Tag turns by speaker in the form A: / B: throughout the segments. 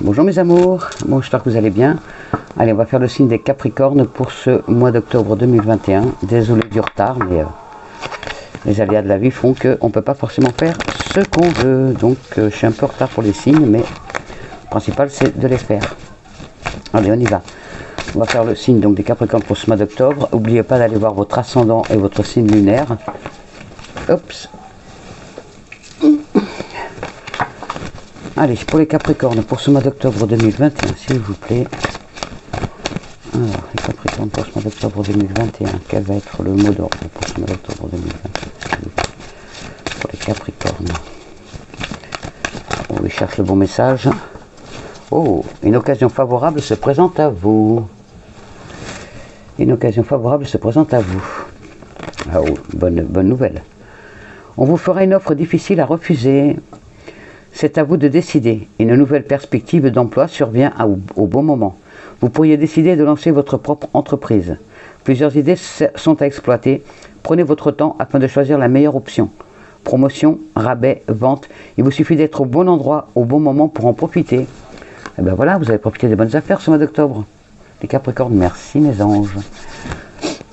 A: Bonjour mes amours, bon, j'espère que vous allez bien. Allez, on va faire le signe des Capricornes pour ce mois d'octobre 2021. Désolé du retard, mais les aléas de la vie font qu'on ne peut pas forcément faire ce qu'on veut. Donc je suis un peu en retard pour les signes, mais le principal c'est de les faire. Allez, on y va. On va faire le signe donc, des Capricornes pour ce mois d'octobre. N'oubliez pas d'aller voir votre ascendant et votre signe lunaire. Oups. Allez, pour les Capricornes, pour ce mois d'octobre 2021, s'il vous plaît. Alors, les Capricornes pour ce mois d'octobre 2021, quel va être le mot d'ordre pour ce mois d'octobre 2021 pour les Capricornes. On y cherche le bon message. Oh, une occasion favorable se présente à vous. Une occasion favorable se présente à vous. Ah oh, bonne nouvelle. On vous fera une offre difficile à refuser. C'est à vous de décider. Une nouvelle perspective d'emploi survient au bon moment. Vous pourriez décider de lancer votre propre entreprise. Plusieurs idées sont à exploiter. Prenez votre temps afin de choisir la meilleure option. Promotion, rabais, vente. Il vous suffit d'être au bon endroit, au bon moment pour en profiter. Et bien voilà, vous allez profiter des bonnes affaires ce mois d'octobre. Les Capricornes, merci mes anges.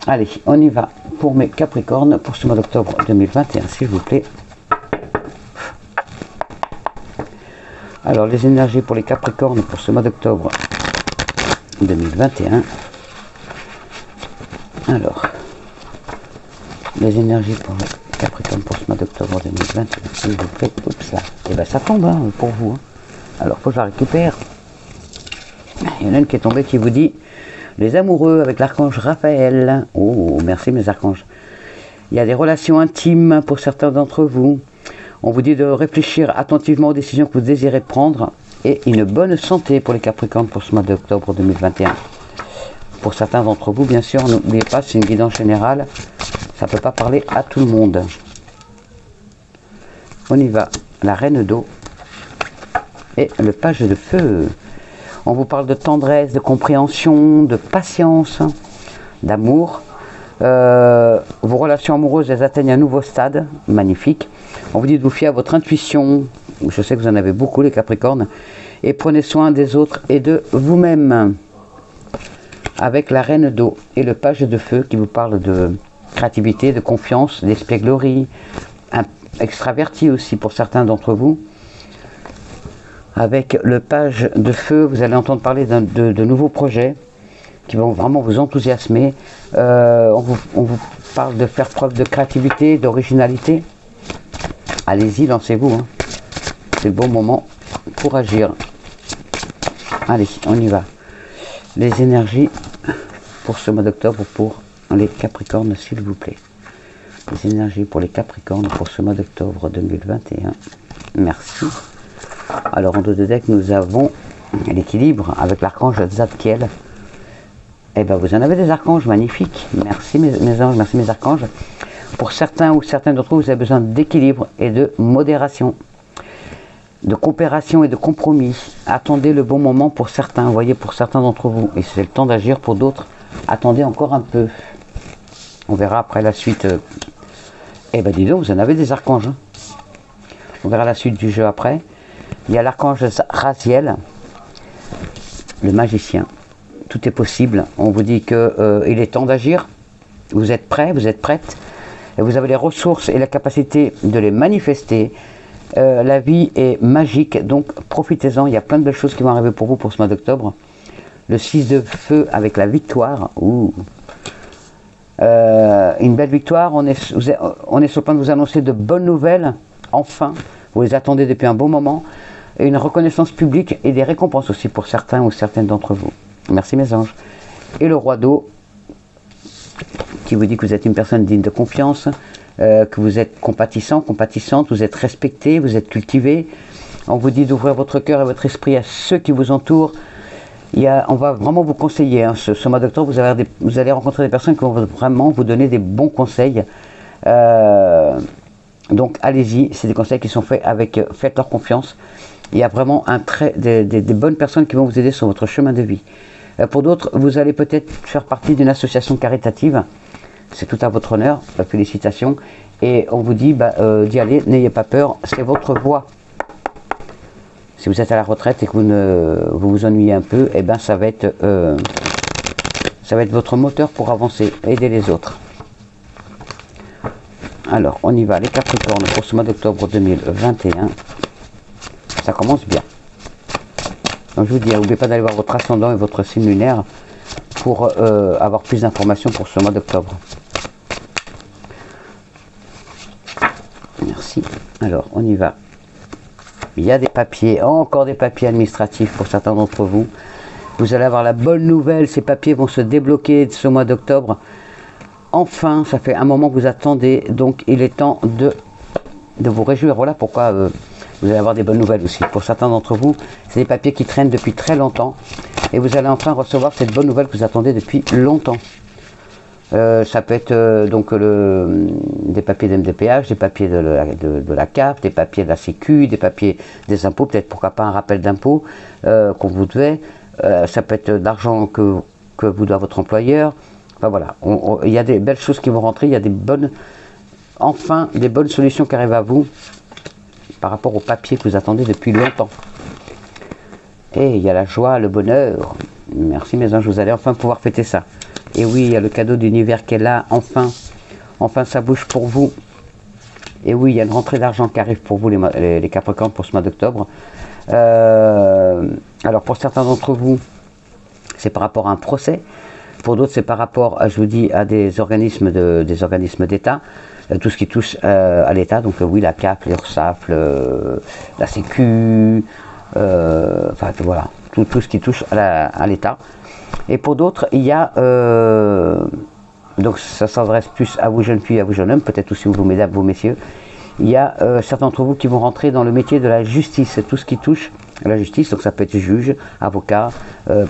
A: Allez, on y va pour mes Capricornes pour ce mois d'octobre 2021, s'il vous plaît. Alors, les énergies pour les Capricornes pour ce mois d'octobre 2021. Alors, les énergies pour les Capricornes pour ce mois d'octobre 2021, s'il vous plaît. Oups là. Et bien ça tombe hein, pour vous. Hein. Alors, faut que je la récupère. Il y en a une qui est tombée qui vous dit les amoureux avec l'archange Raphaël. Oh, merci mes archanges. Il y a des relations intimes pour certains d'entre vous. On vous dit de réfléchir attentivement aux décisions que vous désirez prendre et une bonne santé pour les Capricornes pour ce mois d'octobre 2021. Pour certains d'entre vous, bien sûr, n'oubliez pas, c'est une guidance générale, ça ne peut pas parler à tout le monde. On y va, la reine d'eau et le page de feu. On vous parle de tendresse, de compréhension, de patience, d'amour. Vos relations amoureuses, elles atteignent un nouveau stade, magnifique. On vous dit de vous fier à votre intuition, je sais que vous en avez beaucoup les Capricornes, et prenez soin des autres et de vous-même. Avec la reine d'eau et le page de feu qui vous parle de créativité, de confiance, d'espièglerie, extraverti aussi pour certains d'entre vous. Avec le page de feu, vous allez entendre parler de nouveaux projets qui vont vraiment vous enthousiasmer. On vous parle de faire preuve de créativité, d'originalité. Allez-y, lancez-vous. Hein. C'est le bon moment pour agir. Allez, on y va. Les énergies pour ce mois d'octobre pour les Capricornes, s'il vous plaît. Les énergies pour les Capricornes pour ce mois d'octobre 2021. Merci. Alors en dos de deck, nous avons l'équilibre avec l'archange Zadkiel. Eh bien, vous en avez des archanges magnifiques. Merci mes anges, merci mes archanges. Pour certains ou certains d'entre vous, vous avez besoin d'équilibre et de modération, de coopération et de compromis. Attendez le bon moment pour certains, vous voyez, pour certains d'entre vous. Et c'est le temps d'agir pour d'autres. Attendez encore un peu. On verra après la suite. Eh bien, dis donc, vous en avez des archanges. Hein. On verra la suite du jeu après. Il y a l'archange Raziel, le magicien. Tout est possible. On vous dit qu'il est temps d'agir. Vous êtes prêts, vous êtes prêtes. Et vous avez les ressources et la capacité de les manifester. La vie est magique, donc profitez-en. Il y a plein de belles choses qui vont arriver pour vous pour ce mois d'octobre. Le 6 de feu avec la victoire. Ouh. Une belle victoire. On est sur le point de vous annoncer de bonnes nouvelles. Enfin, vous les attendez depuis un bon moment. Et une reconnaissance publique et des récompenses aussi pour certains ou certaines d'entre vous. Merci mes anges. Et le roi d'eau qui vous dit que vous êtes une personne digne de confiance, que vous êtes compatissant, compatissante, vous êtes respecté, vous êtes cultivé. On vous dit d'ouvrir votre cœur et votre esprit à ceux qui vous entourent. On va vraiment vous conseiller. Hein, ce mois d'octobre, vous allez rencontrer des personnes qui vont vraiment vous donner des bons conseils. Donc allez-y, c'est des conseils qui sont faits avec faites-leur confiance. Il y a vraiment des bonnes personnes qui vont vous aider sur votre chemin de vie. Pour d'autres, vous allez peut-être faire partie d'une association caritative. C'est tout à votre honneur, félicitations. Et on vous dit d'y aller, n'ayez pas peur, c'est votre voie. Si vous êtes à la retraite et que vous vous ennuyez un peu, eh ben ça va être votre moteur pour avancer, aider les autres. Alors, on y va, les Capricornes, pour ce mois d'octobre 2021. Ça commence bien. Donc, je vous dis, n'oubliez pas d'aller voir votre ascendant et votre signe lunaire pour avoir plus d'informations pour ce mois d'octobre. Merci. Alors, on y va. Il y a des papiers, encore des papiers administratifs pour certains d'entre vous. Vous allez avoir la bonne nouvelle, ces papiers vont se débloquer ce mois d'octobre. Enfin, ça fait un moment que vous attendez, donc il est temps de vous réjouir. Voilà pourquoi vous allez avoir des bonnes nouvelles aussi. Pour certains d'entre vous, c'est des papiers qui traînent depuis très longtemps. Et vous allez enfin recevoir cette bonne nouvelle que vous attendez depuis longtemps. Ça peut être donc des papiers d'MDPH, des papiers de la CAF, des papiers de la Sécu, des papiers des impôts, peut-être pourquoi pas un rappel d'impôt qu'on vous devait. Ça peut être de l'argent que vous doit votre employeur. Enfin voilà, il y a des belles choses qui vont rentrer, il y a enfin des bonnes solutions qui arrivent à vous par rapport aux papiers que vous attendez depuis longtemps. Et il y a la joie, le bonheur. Merci mes anges, vous allez enfin pouvoir fêter ça. Et oui, il y a le cadeau d'univers qui est là, enfin ça bouge pour vous. Et oui, il y a une rentrée d'argent qui arrive pour vous les Capricornes pour ce mois d'octobre. Alors pour certains d'entre vous, c'est par rapport à un procès. Pour d'autres, c'est par rapport, je vous dis, à des organismes d'État, tout ce qui touche à l'État, donc oui, la CAF, l'URSSAF, la Sécu, enfin voilà, tout ce qui touche à l'État. Et pour d'autres, il y a, donc ça s'adresse plus à vous jeunes filles, à vous jeunes hommes, peut-être aussi vous mesdames, vous messieurs, il y a certains d'entre vous qui vont rentrer dans le métier de la justice, tout ce qui touche à la justice, donc ça peut être juge, avocat,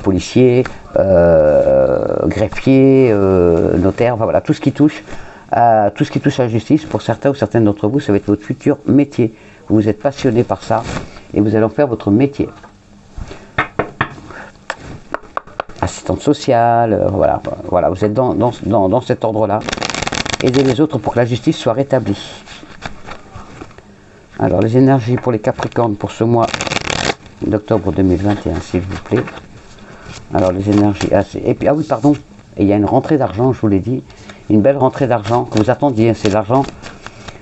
A: policier, greffier, notaire, enfin voilà, tout ce qui touche à la justice. Pour certains ou certaines d'entre vous, ça va être votre futur métier. Vous êtes passionné par ça et vous allez en faire votre métier. Assistante sociale, voilà, vous êtes dans cet ordre-là. Aidez les autres pour que la justice soit rétablie. Alors, les énergies pour les Capricornes pour ce mois d'octobre 2021, s'il vous plaît. Alors, les énergies... ah oui, pardon, et il y a une rentrée d'argent, je vous l'ai dit. Une belle rentrée d'argent que vous attendiez, c'est l'argent.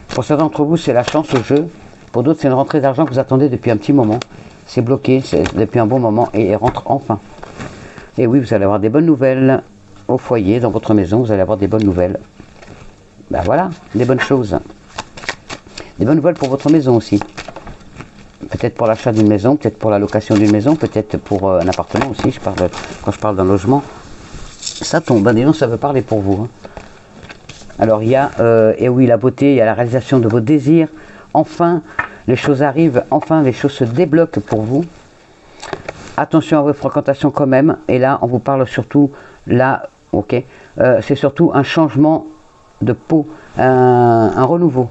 A: Pour certains d'entre vous, c'est la chance au jeu. Pour d'autres, c'est une rentrée d'argent que vous attendez depuis un petit moment. C'est bloqué, c'est depuis un bon moment, et elle rentre enfin. Et oui, vous allez avoir des bonnes nouvelles au foyer, dans votre maison, vous allez avoir des bonnes nouvelles. Ben voilà, des bonnes choses. Des bonnes nouvelles pour votre maison aussi. Peut-être pour l'achat d'une maison, peut-être pour la location d'une maison, peut-être pour un appartement aussi, quand je parle d'un logement. Ça tombe, hein, disons, ça veut parler pour vous. Hein. Alors il y a, et oui, la beauté, il y a la réalisation de vos désirs. Enfin, les choses arrivent, enfin, les choses se débloquent pour vous. Attention à vos fréquentations quand même. Et là, on vous parle surtout, là, ok, c'est surtout un changement de peau, un renouveau.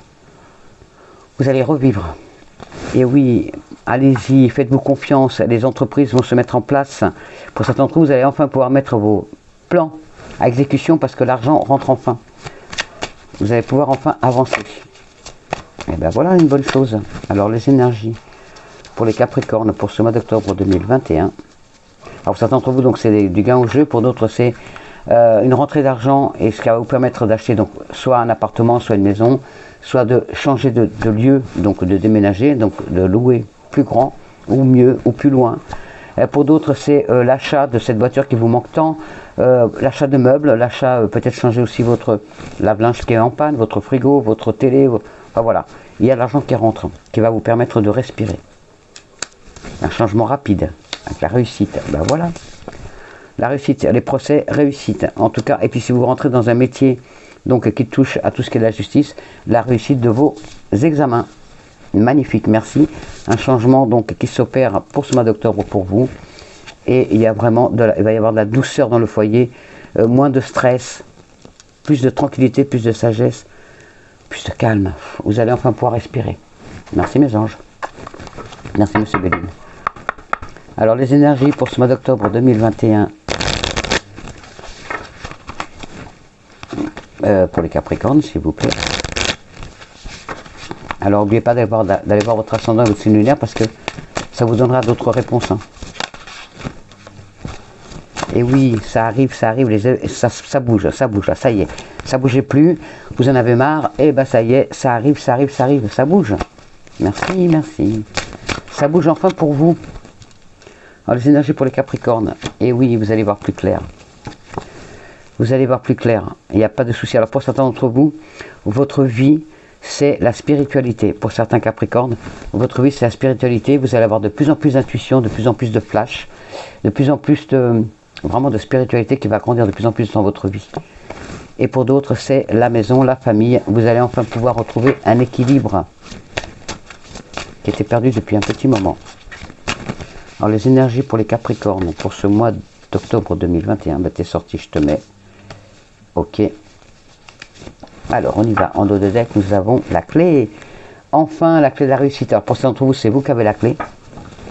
A: Vous allez revivre. Et oui, allez-y, faites-vous confiance, les entreprises vont se mettre en place. Pour certains d'entre vous, vous allez enfin pouvoir mettre vos plans à exécution parce que l'argent rentre enfin. Vous allez pouvoir enfin avancer. Et bien voilà une bonne chose. Alors les énergies pour les Capricornes pour ce mois d'octobre 2021. Alors pour certains d'entre vous, donc c'est du gain au jeu, pour d'autres c'est une rentrée d'argent et ce qui va vous permettre d'acheter donc soit un appartement, soit une maison, soit de changer de lieu, donc de déménager, donc de louer plus grand ou mieux ou plus loin. Pour d'autres, c'est l'achat de cette voiture qui vous manque tant, l'achat de meubles, l'achat peut-être changer aussi votre lave-linge qui est en panne, votre frigo, votre télé, enfin voilà. Il y a l'argent qui rentre, qui va vous permettre de respirer. Un changement rapide, avec la réussite, ben voilà. La réussite, les procès, réussite. En tout cas, et puis si vous rentrez dans un métier donc qui touche à tout ce qui est de la justice, la réussite de vos examens. Magnifique, merci. Un changement donc qui s'opère pour ce mois d'octobre pour vous. Et il y a vraiment il va y avoir de la douceur dans le foyer, moins de stress, plus de tranquillité, plus de sagesse, plus de calme. Vous allez enfin pouvoir respirer. Merci mes anges. Merci monsieur Béline. Alors les énergies pour ce mois d'octobre 2021. Pour les Capricornes, s'il vous plaît. Alors, n'oubliez pas d'aller voir votre ascendant et votre signe lunaire parce que ça vous donnera d'autres réponses. Hein. Et oui, ça arrive, ça bouge, là, ça y est. Ça bougeait plus, vous en avez marre, et ben ça y est, ça arrive, ça bouge. Merci, merci. Ça bouge enfin pour vous. Alors les énergies pour les Capricornes, et oui, vous allez voir plus clair. Vous allez voir plus clair, il n'y a pas de souci. Alors pour certains d'entre vous, votre vie, c'est la spiritualité. Pour certains Capricornes, votre vie, c'est la spiritualité. Vous allez avoir de plus en plus d'intuition, de plus en plus de flash, de plus en plus de... vraiment de spiritualité qui va grandir de plus en plus dans votre vie. Et pour d'autres, c'est la maison, la famille. Vous allez enfin pouvoir retrouver un équilibre qui était perdu depuis un petit moment. Alors les énergies pour les Capricornes, pour ce mois d'octobre 2021, ben t'es sorti, je te mets. Ok. Alors on y va. En dos de deck, nous avons la clé. Enfin, la clé de la réussite. Alors pour certains d'entre vous, c'est vous qui avez la clé.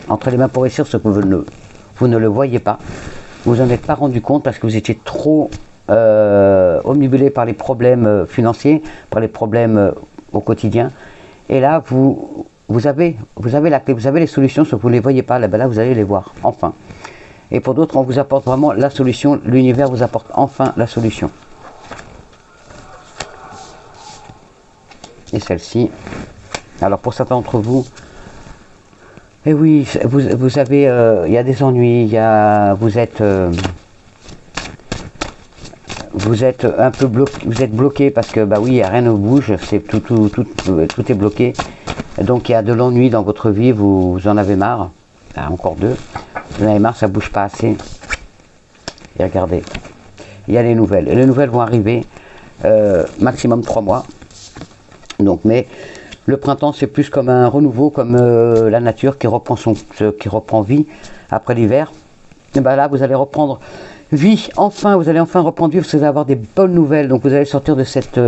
A: Entre les mains pour réussir, ce que vous ne le voyez pas. Vous n'en êtes pas rendu compte parce que vous étiez trop omnibulé par les problèmes financiers, par les problèmes au quotidien. Et là, vous avez la clé, vous avez les solutions, sauf que vous ne les voyez pas. Là, ben là, vous allez les voir, enfin. Et pour d'autres, on vous apporte vraiment la solution. L'univers vous apporte enfin la solution. Et celle-ci. Alors, pour certains d'entre vous, et oui, vous avez, il y a des ennuis, vous êtes un peu bloqué, vous êtes bloqué parce que bah oui, rien ne bouge, c'est tout est bloqué. Donc il y a de l'ennui dans votre vie, vous en avez marre. Ah, encore deux. Vous en avez marre, ça bouge pas assez. Et regardez, il y a les nouvelles. Et les nouvelles vont arriver maximum 3 mois. Donc, mais le printemps, c'est plus comme un renouveau, comme la nature qui reprend vie après l'hiver. Et ben là, vous allez reprendre vie. Enfin, vous allez enfin reprendre vie. Vous allez avoir des bonnes nouvelles. Donc, vous allez sortir de cette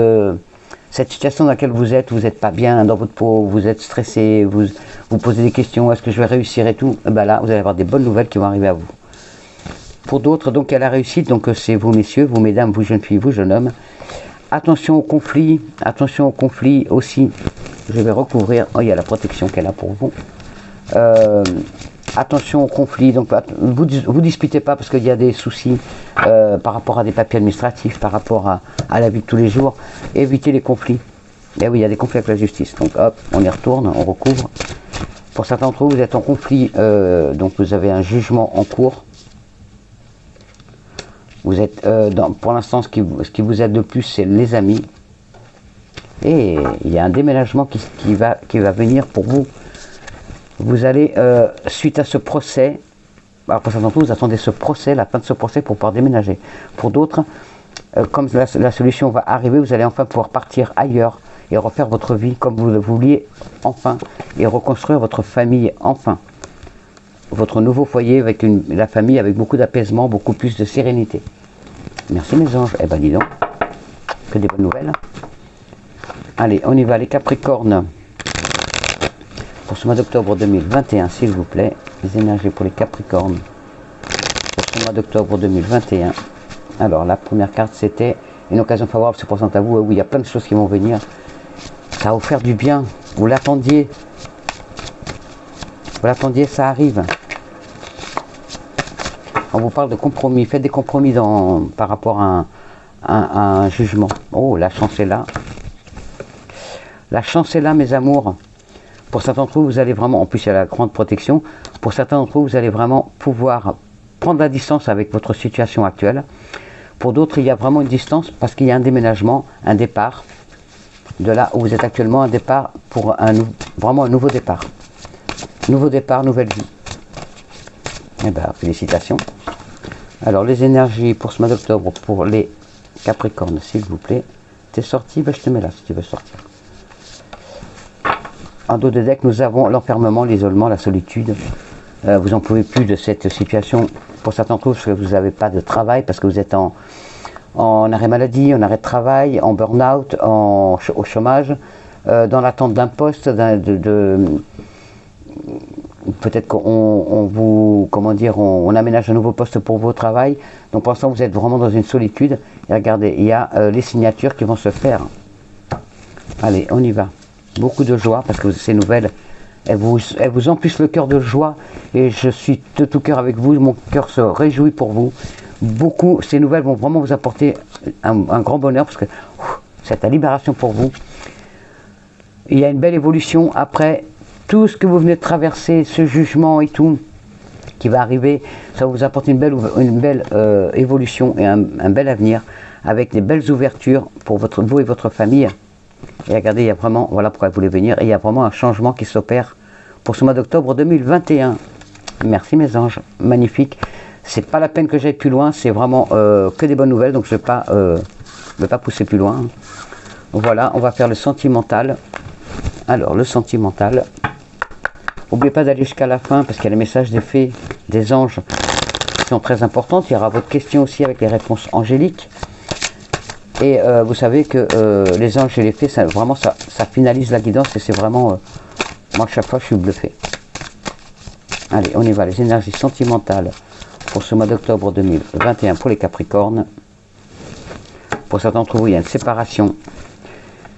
A: situation dans laquelle vous n'êtes pas bien dans votre peau, vous êtes stressé, vous posez des questions, est-ce que je vais réussir et tout. Et ben là, vous allez avoir des bonnes nouvelles qui vont arriver à vous. Pour d'autres, donc, il y a la réussite. Donc, c'est vous, messieurs, vous, mesdames, vous, jeunes filles, vous, jeunes hommes. Attention au conflit aussi. Je vais recouvrir. Oh, il y a la protection qu'elle a pour vous. Attention au conflit. Donc, vous disputez pas parce qu'il y a des soucis par rapport à des papiers administratifs, par rapport à la vie de tous les jours. Évitez les conflits. Et oui, il y a des conflits avec la justice. Donc, hop, on y retourne, on recouvre. Pour certains d'entre vous, vous êtes en conflit. Donc, vous avez un jugement en cours. Vous êtes, pour l'instant, ce qui vous aide le plus, c'est les amis. Et il y a un déménagement qui va venir pour vous. Vous allez, suite à ce procès, alors pour certains d'entre vous, vous attendez ce procès, la fin de ce procès pour pouvoir déménager. Pour d'autres, comme la solution va arriver, vous allez enfin pouvoir partir ailleurs et refaire votre vie comme vous le vouliez enfin et reconstruire votre famille enfin. Votre nouveau foyer avec la famille avec beaucoup d'apaisement, beaucoup plus de sérénité. Merci mes anges. Eh ben dis donc, que des bonnes nouvelles. Allez, on y va les Capricornes. Pour ce mois d'octobre 2021, s'il vous plaît, les énergies pour les Capricornes. Pour ce mois d'octobre 2021. Alors la première carte c'était une occasion favorable, c'est pour à vous. Oui, il y a plein de choses qui vont venir. Ça va vous faire du bien. Vous l'attendiez. Vous l'attendiez, ça arrive. On vous parle de compromis. Faites des compromis par rapport à un jugement. Oh, la chance est là. La chance est là, mes amours. Pour certains d'entre vous, vous allez vraiment, en plus il y a la grande protection, pour certains d'entre vous, vous allez vraiment pouvoir prendre la distance avec votre situation actuelle. Pour d'autres, il y a vraiment une distance parce qu'il y a un déménagement, un départ, de là où vous êtes actuellement, un départ pour vraiment un nouveau départ. Nouveau départ, nouvelle vie. Eh bien, félicitations. Alors, les énergies pour ce mois d'octobre, pour les Capricornes, s'il vous plaît. T'es sorti, ben, je te mets là si tu veux sortir. En dos de deck, nous avons l'enfermement, l'isolement, la solitude. Vous n'en pouvez plus de cette situation. Pour certains d'entre vous, parce que vous n'avez pas de travail, parce que vous êtes en arrêt maladie, en arrêt de travail, en burn-out, au chômage, dans l'attente d'un poste, peut-être qu'on vous, comment dire, on aménage un nouveau poste pour vous au travail. Donc pour l'instant, vous êtes vraiment dans une solitude. Et regardez, il y a les signatures qui vont se faire. Allez, on y va. Beaucoup de joie parce que ces nouvelles elles vous emplissent le cœur de joie et je suis de tout cœur avec vous, mon cœur se réjouit pour vous. Beaucoup, ces nouvelles vont vraiment vous apporter un grand bonheur parce que c'est la libération pour vous. Il y a une belle évolution après tout ce que vous venez de traverser, ce jugement et tout qui va arriver, ça va vous apporter une belle évolution et un bel avenir avec des belles ouvertures pour vous et votre famille. Et regardez, il y a vraiment, voilà pourquoi vous voulez venir, et il y a vraiment un changement qui s'opère pour ce mois d'octobre 2021. Merci mes anges, magnifique. C'est pas la peine que j'aille plus loin, c'est vraiment que des bonnes nouvelles, donc je ne vais pas pousser plus loin. Voilà, on va faire le sentimental. Alors, le sentimental. N'oubliez pas d'aller jusqu'à la fin, parce qu'il y a les messages des fées, des anges, qui sont très importantes. Il y aura votre question aussi avec les réponses angéliques. Et vous savez que les anges et les fées, ça finalise la guidance, et c'est vraiment... moi, chaque fois, je suis bluffé. Allez, on y va, les énergies sentimentales pour ce mois d'octobre 2021 pour les Capricornes. Pour certains d'entre vous, il y a une séparation.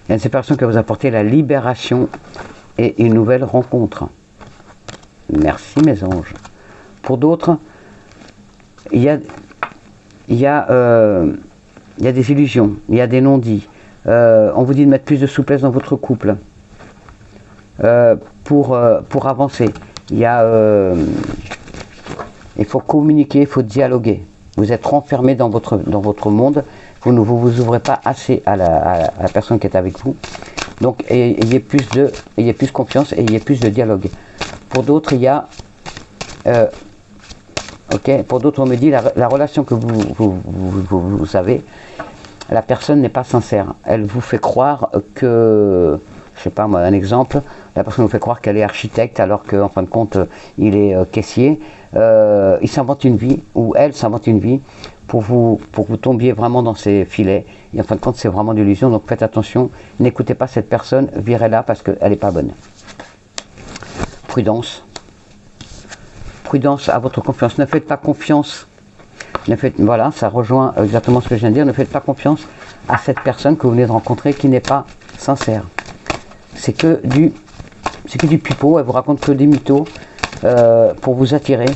A: Il y a une séparation qui va vous apporter la libération et une nouvelle rencontre. Merci mes anges. Pour d'autres, il y a des illusions, il y a des non-dits. On vous dit de mettre plus de souplesse dans votre couple pour avancer. Il faut communiquer, il faut dialoguer. Vous êtes renfermé dans votre monde, vous ne vous ouvrez pas assez à la personne qui est avec vous. Donc ayez plus confiance et ayez plus de dialogue. Pour d'autres, il y a... pour d'autres, on me dit la relation que vous avez, la personne n'est pas sincère. Elle vous fait croire que... Je sais pas moi, un exemple, la personne vous fait croire qu'elle est architecte alors qu'en fin de compte, il est caissier. Il s'invente une vie, ou elle s'invente une vie, pour que vous tombiez vraiment dans ses filets. Et en fin de compte, c'est vraiment d'illusion, donc faites attention. N'écoutez pas cette personne, virez-la parce qu'elle n'est pas bonne. Prudence. Prudence à votre confiance. Ne faites pas confiance. Voilà, ça rejoint exactement ce que je viens de dire. Ne faites pas confiance à cette personne que vous venez de rencontrer qui n'est pas sincère. C'est que du pipeau, elle vous raconte que des mythos pour vous attirer.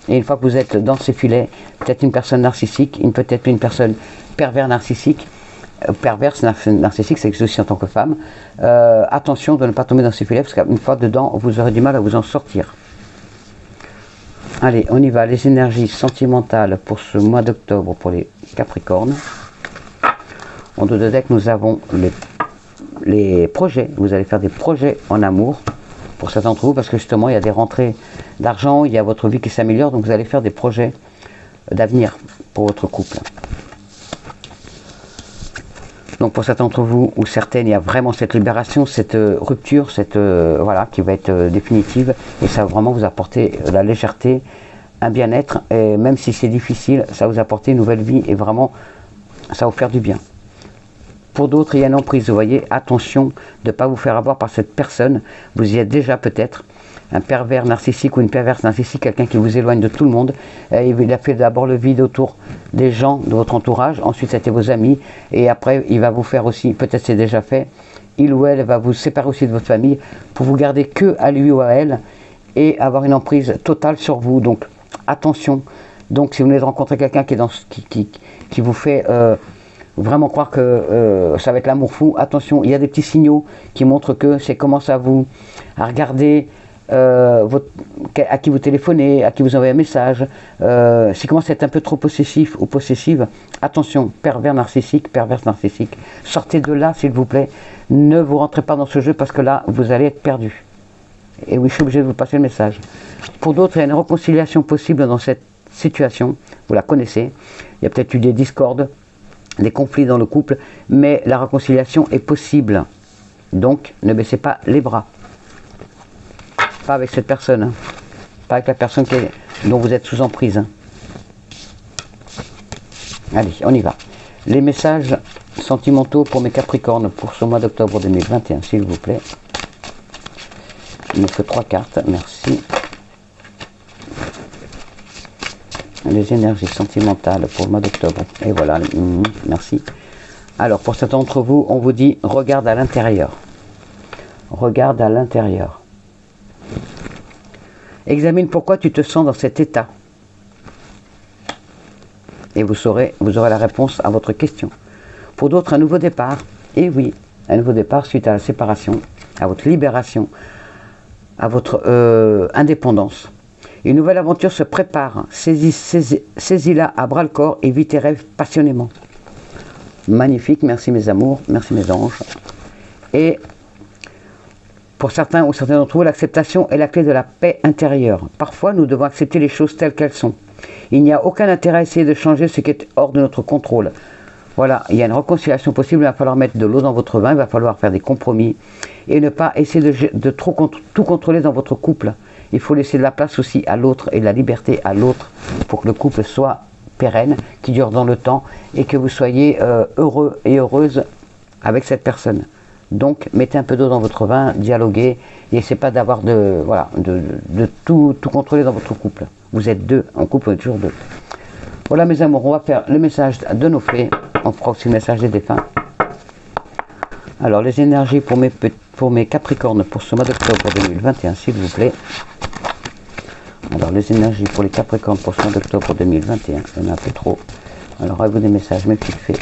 A: Et une fois que vous êtes dans ces filets, peut-être une personne narcissique, peut-être une personne perverse narcissique, perverse narcissique, ça existe aussi en tant que femme. Attention de ne pas tomber dans ces filets, parce qu'une fois dedans, vous aurez du mal à vous en sortir. Allez, on y va, les énergies sentimentales pour ce mois d'octobre pour les Capricornes. En dos de deck, nous avons les projets. Vous allez faire des projets en amour pour certains d'entre vous, parce que justement il y a des rentrées d'argent, il y a votre vie qui s'améliore, donc vous allez faire des projets d'avenir pour votre couple. Donc pour certains d'entre vous ou certaines, il y a vraiment cette libération, cette rupture, voilà, qui va être définitive, et ça va vraiment vous apporter la légèreté, un bien-être, et même si c'est difficile, ça va vous apporter une nouvelle vie, et vraiment ça va vous faire du bien. Pour d'autres, il y a une emprise, vous voyez, attention de ne pas vous faire avoir par cette personne. Vous y êtes déjà peut-être, un pervers narcissique ou une perverse narcissique, quelqu'un qui vous éloigne de tout le monde. Il a fait d'abord le vide autour des gens de votre entourage, ensuite c'était vos amis, et après il va vous faire aussi, peut-être c'est déjà fait, il ou elle va vous séparer aussi de votre famille pour vous garder que à lui ou à elle et avoir une emprise totale sur vous. Donc attention, donc si vous venez de rencontrer quelqu'un qui vous fait... vraiment croire que ça va être l'amour fou, attention, il y a des petits signaux qui montrent que c'est commence à regarder à qui vous téléphonez, à qui vous envoyez un message, s'il commence à être un peu trop possessif ou possessive, attention, perverse narcissique, sortez de là s'il vous plaît, ne vous rentrez pas dans ce jeu parce que là vous allez être perdu. Et oui, je suis obligé de vous passer le message. Pour d'autres, il y a une réconciliation possible dans cette situation, vous la connaissez, il y a peut-être eu des discordes, des conflits dans le couple, mais la réconciliation est possible. Donc, ne baissez pas les bras. Pas avec cette personne, hein. Pas avec la personne dont vous êtes sous emprise. Hein. Allez, on y va. Les messages sentimentaux pour mes Capricornes pour ce mois d'octobre 2021, s'il vous plaît. Il me faut 3 cartes, merci. Les énergies sentimentales pour le mois d'octobre. Et voilà, merci. Alors, pour certains d'entre vous, on vous dit, regarde à l'intérieur. Regarde à l'intérieur. Examine pourquoi tu te sens dans cet état. Et vous aurez la réponse à votre question. Pour d'autres, un nouveau départ. Et oui, un nouveau départ suite à la séparation, à votre libération, à votre indépendance. Une nouvelle aventure se prépare. Saisis-la à bras-le-corps et vis tes rêves passionnément. Magnifique, merci mes amours, merci mes anges. Et pour certains ou certains d'entre vous, l'acceptation est la clé de la paix intérieure. Parfois, nous devons accepter les choses telles qu'elles sont. Il n'y a aucun intérêt à essayer de changer ce qui est hors de notre contrôle. Voilà, il y a une réconciliation possible, il va falloir mettre de l'eau dans votre vin, il va falloir faire des compromis et ne pas essayer de tout contrôler dans votre couple. Il faut laisser de la place aussi à l'autre et de la liberté à l'autre pour que le couple soit pérenne, qui dure dans le temps et que vous soyez heureux et heureuse avec cette personne. Donc, mettez un peu d'eau dans votre vin, dialoguez, et n'essayez pas d'avoir de tout contrôler dans votre couple. Vous êtes deux, en couple, on est toujours deux. Voilà mes amours, on va faire le message de nos fées, on fera aussi le message des défunts. Alors, les énergies pour mes Capricornes pour ce mois d'octobre 2021, s'il vous plaît. Alors, les énergies pour les Capricornes pour ce mois d'octobre 2021, il y en a un peu trop. Alors, avez-vous des messages, mes petites fées,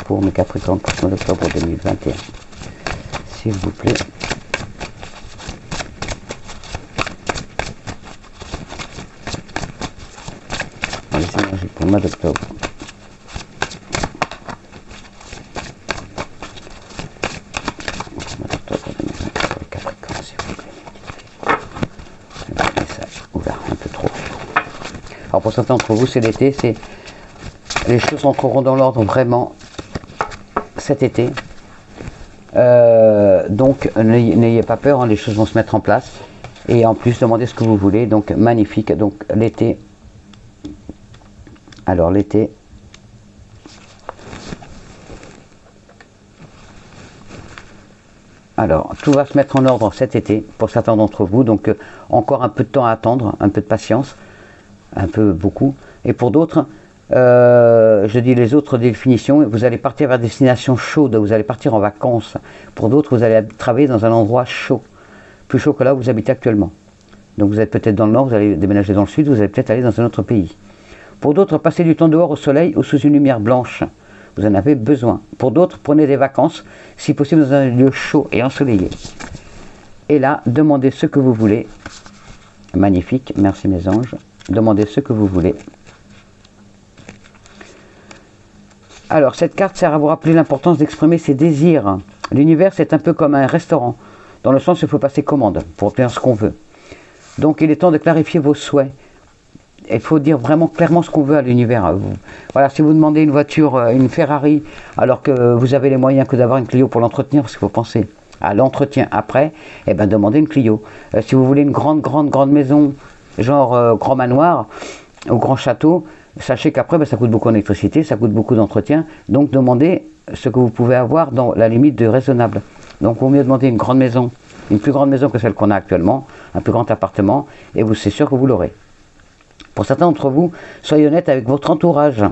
A: pour mes Capricornes pour ce mois d'octobre 2021, s'il vous plaît. Les énergies pour le mois d'octobre. Alors pour certains d'entre vous, c'est l'été, les choses entreront dans l'ordre vraiment cet été. Donc n'ayez pas peur, hein, les choses vont se mettre en place. Et en plus, demandez ce que vous voulez. Donc magnifique. Donc l'été. Alors l'été. Alors tout va se mettre en ordre cet été pour certains d'entre vous. Donc encore un peu de temps à attendre, un peu de patience. Un peu beaucoup, et pour d'autres, je dis les autres définitions, vous allez partir vers des destinations chaudes, vous allez partir en vacances. Pour d'autres, vous allez travailler dans un endroit chaud, plus chaud que là où vous habitez actuellement. Donc vous êtes peut-être dans le nord, vous allez déménager dans le sud, vous allez peut-être aller dans un autre pays. Pour d'autres, passez du temps dehors au soleil ou sous une lumière blanche, vous en avez besoin. Pour d'autres, prenez des vacances, si possible dans un lieu chaud et ensoleillé. Et là, demandez ce que vous voulez. Magnifique, merci mes anges. Demandez ce que vous voulez. Alors, cette carte sert à vous rappeler l'importance d'exprimer ses désirs. L'univers, c'est un peu comme un restaurant, dans le sens où il faut passer commande pour obtenir ce qu'on veut. Donc, il est temps de clarifier vos souhaits. Il faut dire vraiment clairement ce qu'on veut à l'univers. Voilà, si vous demandez une voiture, une Ferrari, alors que vous avez les moyens que d'avoir une Clio pour l'entretenir, parce qu'il faut penser à l'entretien après, eh bien, demandez une Clio. Si vous voulez une grande maison, genre grand manoir ou grand château, sachez qu'après ça coûte beaucoup d'électricité, ça coûte beaucoup d'entretien, donc demandez ce que vous pouvez avoir dans la limite de raisonnable. Donc il vaut mieux demander une grande maison, une plus grande maison que celle qu'on a actuellement, un plus grand appartement, et c'est sûr que vous l'aurez. Pour certains d'entre vous, soyez honnête avec votre entourage.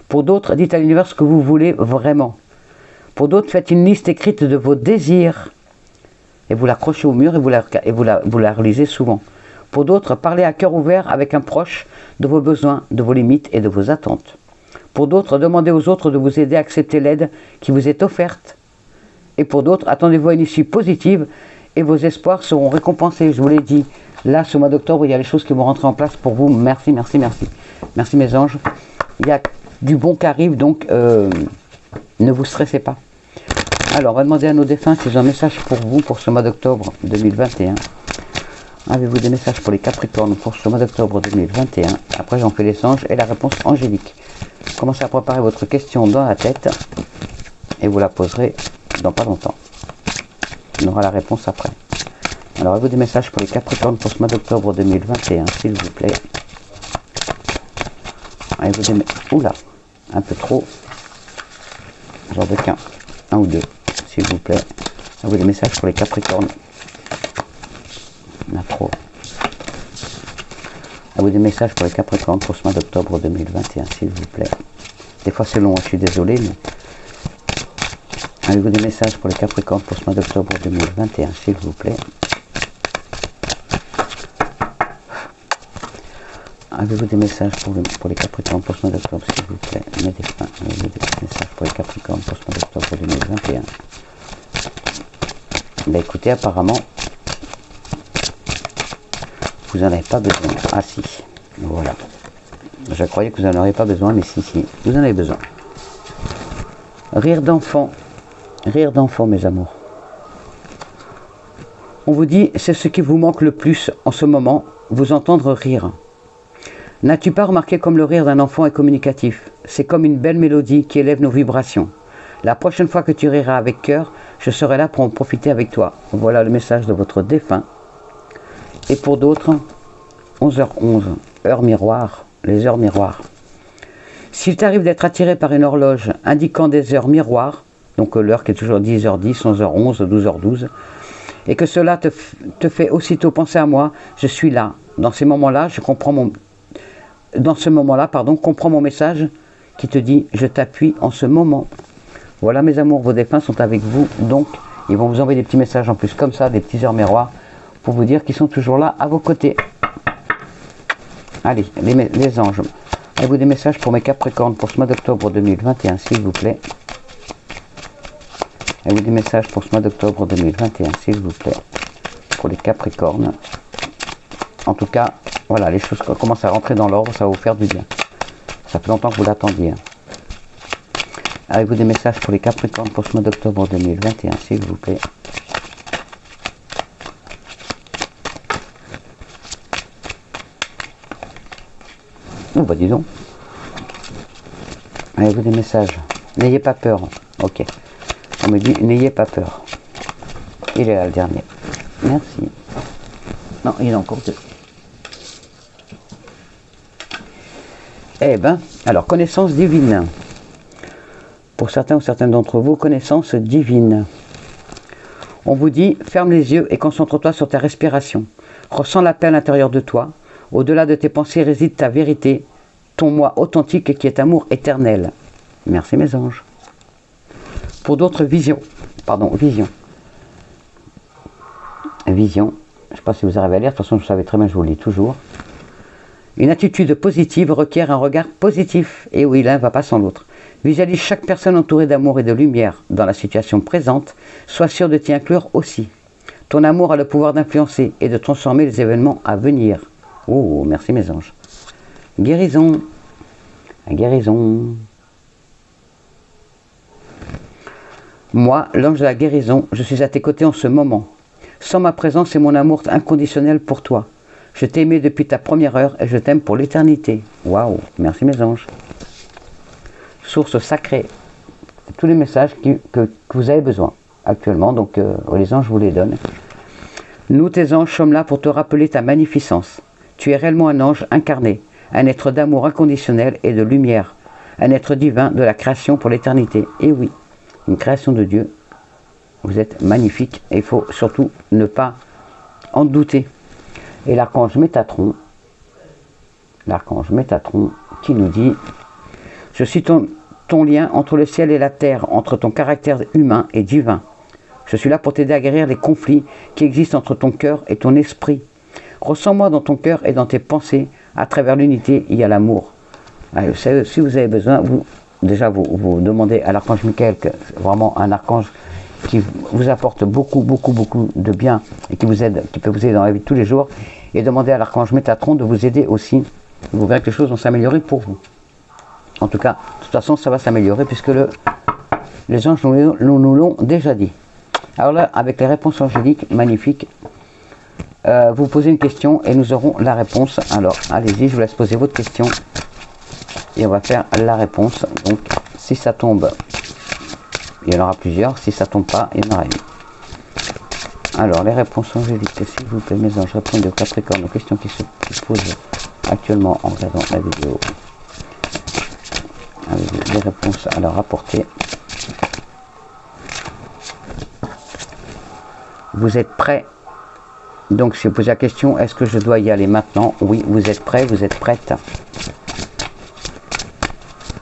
A: Pour d'autres, dites à l'univers ce que vous voulez vraiment. Pour d'autres, faites une liste écrite de vos désirs, et vous l'accrochez au mur et vous la relisez souvent. Pour d'autres, parlez à cœur ouvert avec un proche de vos besoins, de vos limites et de vos attentes. Pour d'autres, demandez aux autres de vous aider à accepter l'aide qui vous est offerte. Et pour d'autres, attendez-vous à une issue positive et vos espoirs seront récompensés. Je vous l'ai dit, là, ce mois d'octobre, il y a les choses qui vont rentrer en place pour vous. Merci, merci, merci. Merci mes anges. Il y a du bon qui arrive, donc ne vous stressez pas. Alors, on va demander à nos défunts s'ils ont un message pour vous pour ce mois d'octobre 2021. Avez-vous des messages pour les Capricornes pour ce mois d'octobre 2021? Après, j'en fais les anges et la réponse angélique. Commencez à préparer votre question dans la tête et vous la poserez dans pas longtemps. On aura la réponse après. Alors, avez-vous des messages pour les Capricornes pour ce mois d'octobre 2021, s'il vous plaît? Avez-vous des... Oula, un peu trop. Genre de qu'un ou deux, s'il vous plaît. Avez-vous des messages pour les Capricornes? Il y en a trop. Avez-vous des messages pour les Capricornes pour ce mois d'octobre 2021, s'il vous plaît? Des fois c'est long, je suis désolé, mais... Avez-vous des messages pour les Capricornes pour ce mois d'octobre 2021, s'il vous plaît? Avez-vous des messages pour les Capricornes pour ce mois d'octobre, s'il vous plaît? Mes défunts, avez-vous des messages pour les Capricornes pour ce mois d'octobre 2021? Bah écoutez, apparemment, vous n'en avez pas besoin. Ah si, voilà. Je croyais que vous n'en auriez pas besoin, mais si, vous en avez besoin. Rire d'enfant, mes amours. On vous dit, c'est ce qui vous manque le plus en ce moment, vous entendre rire. N'as-tu pas remarqué comme le rire d'un enfant est communicatif? C'est comme une belle mélodie qui élève nos vibrations. La prochaine fois que tu riras avec cœur, je serai là pour en profiter avec toi. Voilà le message de votre défunt. Et pour d'autres, 11h11, heure miroir, les heures miroirs. S'il t'arrive d'être attiré par une horloge indiquant des heures miroirs, donc l'heure qui est toujours 10h10, 11h11, 12h12, et que cela te fait aussitôt penser à moi, je suis là. Dans ces moments-là, comprends mon message qui te dit « Je t'appuie en ce moment ». Voilà mes amours, vos défunts sont avec vous, donc ils vont vous envoyer des petits messages en plus comme ça, des petits heures miroirs, pour vous dire qu'ils sont toujours là à vos côtés. Allez, les anges, avez-vous des messages pour mes Capricornes pour ce mois d'octobre 2021, s'il vous plaît? Avez-vous des messages pour ce mois d'octobre 2021, s'il vous plaît, pour les Capricornes? En tout cas, voilà, les choses commencent à rentrer dans l'ordre, ça va vous faire du bien. Ça fait longtemps que vous l'attendiez. Avez-vous des messages pour les Capricornes pour ce mois d'octobre 2021, s'il vous plaît? Oh bah dis donc. Avez-vous des messages? N'ayez pas peur. Ok. On me dit n'ayez pas peur. Il est là le dernier. Merci. Non, il y en a encore deux. Eh ben, alors connaissance divine. Pour certains ou certaines d'entre vous, connaissance divine. On vous dit, ferme les yeux et concentre-toi sur ta respiration. Ressens la paix à l'intérieur de toi. Au-delà de tes pensées réside ta vérité, ton moi authentique qui est amour éternel. Merci mes anges. Pour d'autres, vision. Vision. Vision. Je ne sais pas si vous arrivez à lire, de toute façon vous savez très bien, je vous le lis toujours. Une attitude positive requiert un regard positif. Et oui, l'un ne va pas sans l'autre. Visualise chaque personne entourée d'amour et de lumière dans la situation présente. Sois sûr de t'y inclure aussi. Ton amour a le pouvoir d'influencer et de transformer les événements à venir. Oh, merci mes anges. Guérison. Guérison. Moi, l'ange de la guérison, je suis à tes côtés en ce moment. Sans ma présence et mon amour inconditionnel pour toi. Je t'ai aimé depuis ta première heure et je t'aime pour l'éternité. Waouh, merci mes anges. Source sacrée. Tous les messages que vous avez besoin actuellement, donc les anges vous les donnent. Nous, tes anges, sommes là pour te rappeler ta magnificence. Tu es réellement un ange incarné, un être d'amour inconditionnel et de lumière, un être divin de la création pour l'éternité. Et oui, une création de Dieu. Vous êtes magnifique et il faut surtout ne pas en douter. Et l'archange Métatron qui nous dit « Je suis ton lien entre le ciel et la terre, entre ton caractère humain et divin. Je suis là pour t'aider à guérir les conflits qui existent entre ton cœur et ton esprit. Ressens-moi dans ton cœur et dans tes pensées. À travers l'unité, il y a l'amour. » Si vous avez besoin, vous demandez à l'archange Michael, que c'est vraiment un archange qui vous apporte beaucoup de bien et qui peut vous aider dans la vie de tous les jours. Et demandez à l'archange Métatron de vous aider aussi. Vous verrez que les choses vont s'améliorer pour vous. En tout cas, de toute façon, ça va s'améliorer puisque les anges nous l'ont déjà dit. Alors là, avec les réponses angéliques, magnifiques, vous posez une question et nous aurons la réponse. Alors, allez-y, je vous laisse poser votre question et on va faire la réponse. Donc, si ça tombe, il y en aura plusieurs. Si ça tombe pas, il y en aura une. Alors, les réponses angéliques, s'il vous plaît, mes anges, répondez aux Capricornes, aux questions qui se posent actuellement en regardant la vidéo. Avec les réponses à leur apporter. Vous êtes prêts? Donc, si vous posez la question, est-ce que je dois y aller maintenant? Oui, vous êtes prêts, vous êtes prêtes.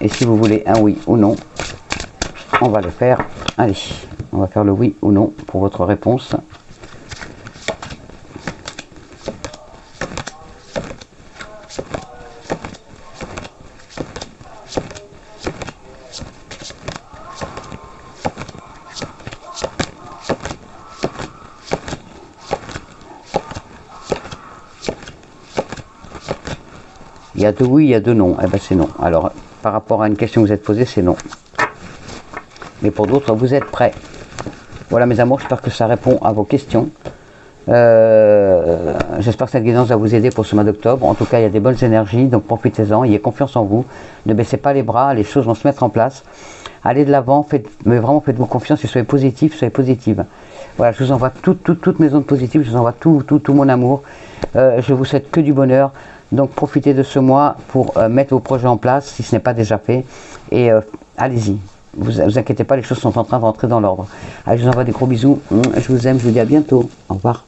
A: Et si vous voulez un oui ou non, on va le faire. Allez, on va faire le oui ou non pour votre réponse. Il y a deux oui, il y a deux non. Eh ben c'est non. Alors, par rapport à une question que vous êtes posée, c'est non. Mais pour d'autres, vous êtes prêts. Voilà mes amours, j'espère que ça répond à vos questions. J'espère que cette guidance va vous aider pour ce mois d'octobre. En tout cas, il y a des bonnes énergies, donc profitez-en, ayez confiance en vous. Ne baissez pas les bras, les choses vont se mettre en place. Allez de l'avant, mais vraiment faites-vous confiance et soyez positif, soyez positive. Voilà, je vous envoie toutes mes ondes positives, je vous envoie tout mon amour. Je vous souhaite que du bonheur. Donc profitez de ce mois pour mettre vos projets en place si ce n'est pas déjà fait. Et allez-y. Vous inquiétez pas, les choses sont en train de rentrer dans l'ordre. Allez, je vous envoie des gros bisous. Je vous aime, je vous dis à bientôt. Au revoir.